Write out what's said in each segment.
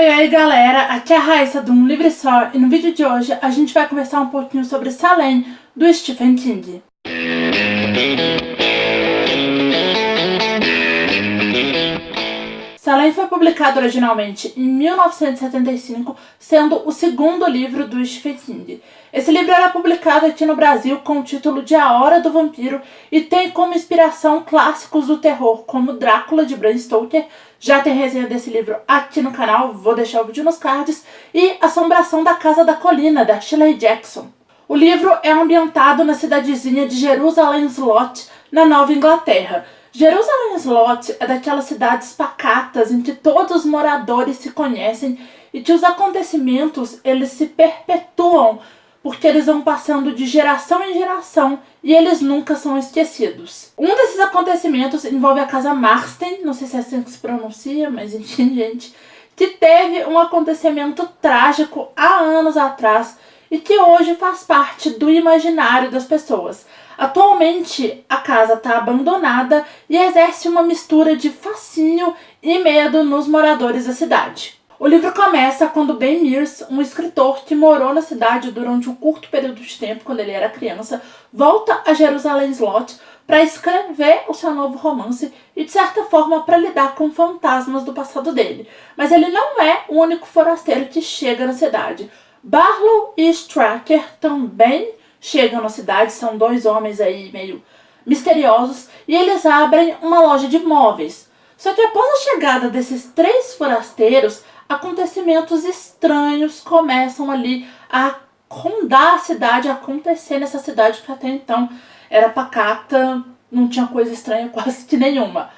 Oi galera, aqui é a Raíssa do Um Livre Só e no vídeo de hoje a gente vai conversar um pouquinho sobre Salem, do Stephen King. Salem foi publicado originalmente em 1975, sendo o segundo livro do Stephen King. Esse livro era publicado aqui no Brasil com o título de A Hora do Vampiro e tem como inspiração clássicos do terror como Drácula, de Bram Stoker. Já tem resenha desse livro aqui no canal, vou deixar o vídeo nos cards, e Assombração da Casa da Colina, da Shirley Jackson. O livro é ambientado na cidadezinha de Jerusalém Slot, na Nova Inglaterra. Jerusalém Slot é daquelas cidades pacatas em que todos os moradores se conhecem e que os acontecimentos eles se perpetuam porque eles vão passando de geração em geração e eles nunca são esquecidos. Um desses acontecimentos envolve a casa Marsden, não sei se é assim que se pronuncia, mas enfim, gente, que teve um acontecimento trágico há anos atrás e que hoje faz parte do imaginário das pessoas. Atualmente, a casa está abandonada e exerce uma mistura de fascínio e medo nos moradores da cidade. O livro começa quando Ben Mears, um escritor que morou na cidade durante um curto período de tempo, quando ele era criança, volta a Jerusalém Slot para escrever o seu novo romance e, de certa forma, para lidar com fantasmas do passado dele. Mas ele não é o único forasteiro que chega na cidade. Barlow e Straker também chegam na cidade, são dois homens aí meio misteriosos, e eles abrem uma loja de móveis. Só que após a chegada desses três forasteiros, acontecimentos estranhos começam ali a rondar a cidade, a acontecer nessa cidade que até então era pacata, não tinha coisa estranha quase que nenhuma.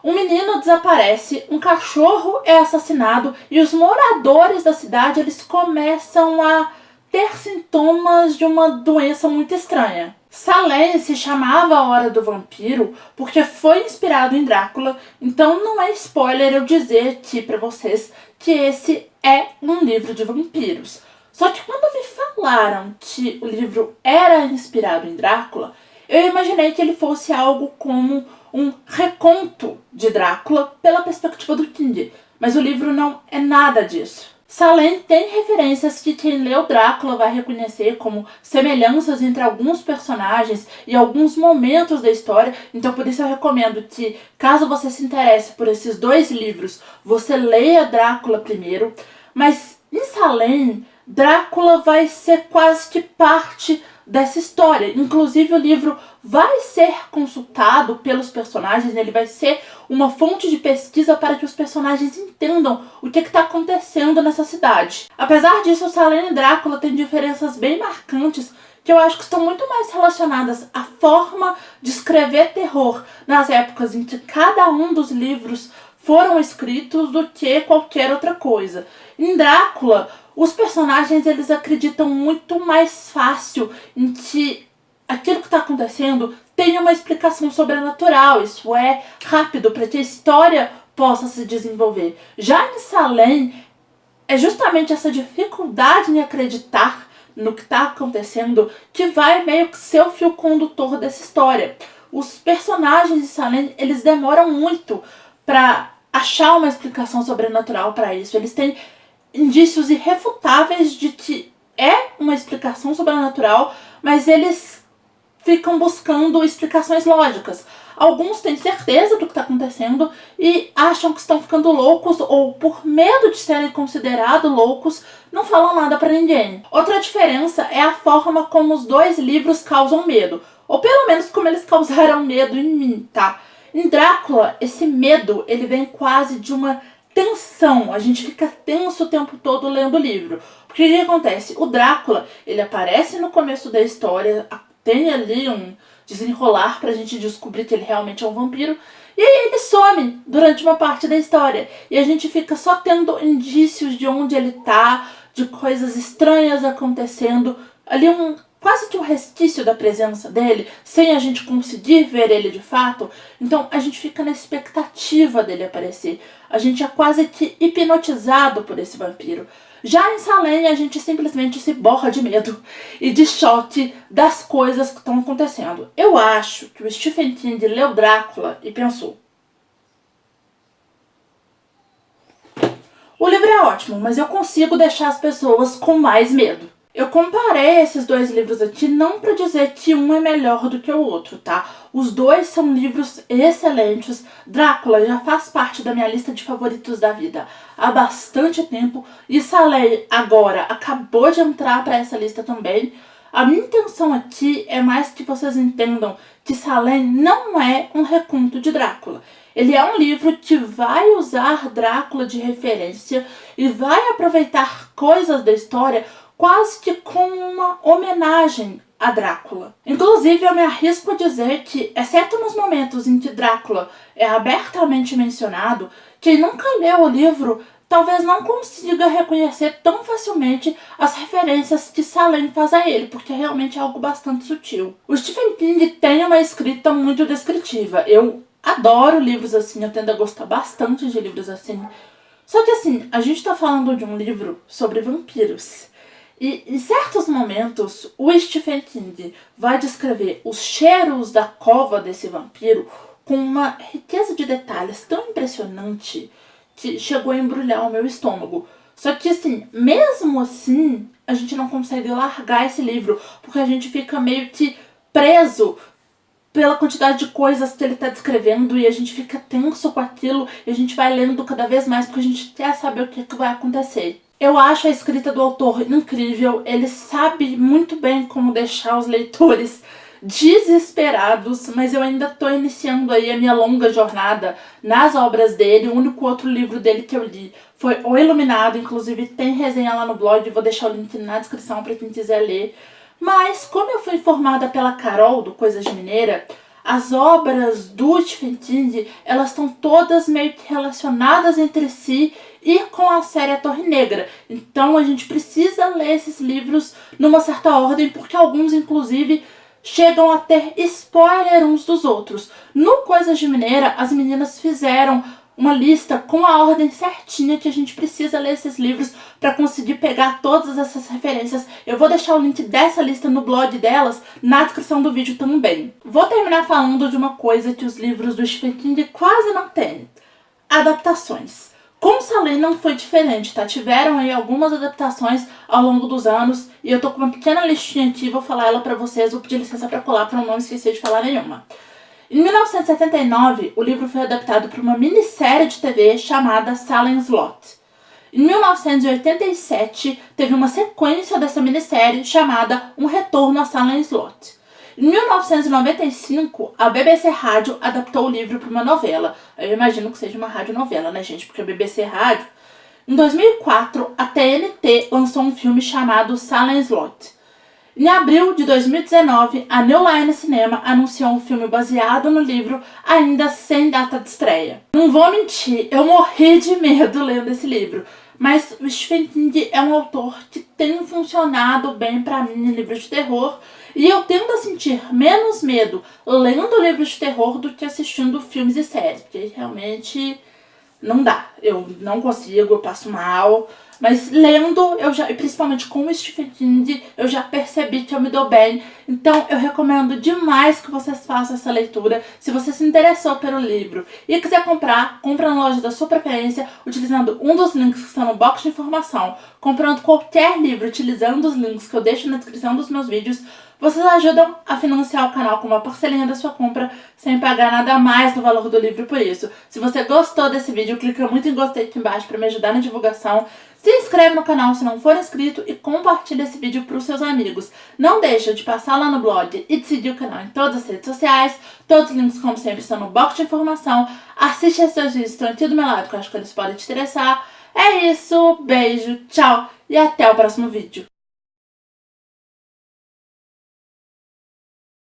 Um menino desaparece, um cachorro é assassinado e os moradores da cidade eles começam a ter sintomas de uma doença muito estranha. Salem se chamava A Hora do Vampiro porque foi inspirado em Drácula, então não é spoiler eu dizer aqui pra vocês que esse é um livro de vampiros. Só que quando me falaram que o livro era inspirado em Drácula, eu imaginei que ele fosse algo como um reconto de Drácula pela perspectiva do King, mas o livro não é nada disso. Salem tem referências que quem leu Drácula vai reconhecer como semelhanças entre alguns personagens e alguns momentos da história, então por isso eu recomendo que, caso você se interesse por esses dois livros, você leia Drácula primeiro, mas em Salem, Drácula vai ser quase que parte dessa história. Inclusive o livro vai ser consultado pelos personagens, ele vai ser uma fonte de pesquisa para que os personagens entendam o que está acontecendo nessa cidade. Apesar disso, Salem e Drácula têm diferenças bem marcantes que eu acho que estão muito mais relacionadas à forma de escrever terror nas épocas em que cada um dos livros foram escritos do que qualquer outra coisa. Em Drácula, os personagens eles acreditam muito mais fácil em que aquilo que está acontecendo tem uma explicação sobrenatural, isso é rápido para que a história possa se desenvolver. Já em Salem, é justamente essa dificuldade em acreditar no que está acontecendo que vai meio que ser o fio condutor dessa história. Os personagens de Salem, eles demoram muito para achar uma explicação sobrenatural para isso. Eles têm indícios irrefutáveis de que é uma explicação sobrenatural, mas eles ficam buscando explicações lógicas. Alguns têm certeza do que está acontecendo e acham que estão ficando loucos ou, por medo de serem considerados loucos, não falam nada para ninguém. Outra diferença é a forma como os dois livros causam medo, ou pelo menos como eles causaram medo em mim, tá? Em Drácula, esse medo ele vem quase de uma tensão, a gente fica tenso o tempo todo lendo o livro. Porque o que acontece? O Drácula, ele aparece no começo da história, tem ali um desenrolar pra gente descobrir que ele realmente é um vampiro, e aí ele some durante uma parte da história. E a gente fica só tendo indícios de onde ele tá, de coisas estranhas acontecendo, ali quase que um resquício da presença dele, sem a gente conseguir ver ele de fato. Então a gente fica na expectativa dele aparecer. A gente é quase que hipnotizado por esse vampiro. Já em Salem, a gente simplesmente se borra de medo e de choque das coisas que estão acontecendo. Eu acho que o Stephen King leu Drácula e pensou: O livro é ótimo, mas eu consigo deixar as pessoas com mais medo. Eu comparei esses dois livros aqui não para dizer que um é melhor do que o outro, tá? Os dois são livros excelentes. Drácula já faz parte da minha lista de favoritos da vida há bastante tempo e Salem agora acabou de entrar para essa lista também. A minha intenção aqui é mais que vocês entendam que Salem não é um reconto de Drácula. Ele é um livro que vai usar Drácula de referência e vai aproveitar coisas da história quase que como uma homenagem a Drácula. Inclusive, eu me arrisco a dizer que, exceto nos momentos em que Drácula é abertamente mencionado, quem nunca leu o livro talvez não consiga reconhecer tão facilmente as referências que Salem faz a ele, porque realmente é algo bastante sutil. O Stephen King tem uma escrita muito descritiva. Eu adoro livros assim, eu tendo a gostar bastante de livros assim. Só que assim, a gente tá falando de um livro sobre vampiros. E em certos momentos, o Stephen King vai descrever os cheiros da cova desse vampiro com uma riqueza de detalhes tão impressionante que chegou a embrulhar o meu estômago. Só que assim, mesmo assim, a gente não consegue largar esse livro, porque a gente fica meio que preso pela quantidade de coisas que ele está descrevendo e a gente fica tenso com aquilo e a gente vai lendo cada vez mais porque a gente quer saber o que vai acontecer. Eu acho a escrita do autor incrível, ele sabe muito bem como deixar os leitores desesperados, mas eu ainda estou iniciando aí a minha longa jornada nas obras dele. O único outro livro dele que eu li foi O Iluminado, inclusive tem resenha lá no blog, vou deixar o link na descrição para quem quiser ler. Mas como eu fui informada pela Carol do Coisas de Mineira, as obras do Stephen King, elas estão todas meio que relacionadas entre si e com a série A Torre Negra. Então a gente precisa ler esses livros numa certa ordem, porque alguns inclusive chegam a ter spoiler uns dos outros. No Coisas de Mineira, as meninas fizeram uma lista com a ordem certinha que a gente precisa ler esses livros para conseguir pegar todas essas referências. Eu vou deixar o link dessa lista no blog delas na descrição do vídeo também. Vou terminar falando de uma coisa que os livros do Stephen King quase não têm: adaptações. Com Salem não foi diferente, tá? Tiveram aí algumas adaptações ao longo dos anos e eu tô com uma pequena listinha aqui, vou falar ela pra vocês, vou pedir licença pra colar pra não esquecer de falar nenhuma. Em 1979, o livro foi adaptado para uma minissérie de TV chamada Salem's Lot. Em 1987, teve uma sequência dessa minissérie chamada Um Retorno a Salem's Lot. Em 1995, a BBC Rádio adaptou o livro para uma novela. Eu imagino que seja uma radionovela, né, gente? Porque a BBC Rádio. Em 2004, a TNT lançou um filme chamado Salem's Lot. Em abril de 2019, a New Line Cinema anunciou um filme baseado no livro, ainda sem data de estreia. Não vou mentir, eu morri de medo lendo esse livro, mas o Stephen King é um autor que tem funcionado bem pra mim em livros de terror, e eu tendo a sentir menos medo lendo livros de terror do que assistindo filmes e séries, porque realmente não dá, eu não consigo, eu passo mal. Mas lendo, e principalmente com o Stephen King, eu já percebi que eu me dou bem. Então eu recomendo demais que vocês façam essa leitura. Se você se interessou pelo livro e quiser comprar, compra na loja da sua preferência, utilizando um dos links que estão no box de informação. Comprando qualquer livro, utilizando os links que eu deixo na descrição dos meus vídeos, vocês ajudam a financiar o canal com uma parcelinha da sua compra, sem pagar nada mais no valor do livro por isso. Se você gostou desse vídeo, clica muito em gostei aqui embaixo para me ajudar na divulgação. Se inscreve no canal se não for inscrito e compartilha esse vídeo para os seus amigos. Não deixa de passar lá no blog e de seguir o canal em todas as redes sociais. Todos os links, como sempre, estão no box de informação. Assiste esses vídeos, estão aqui do meu lado, que eu acho que eles podem te interessar. É isso, beijo, tchau e até o próximo vídeo.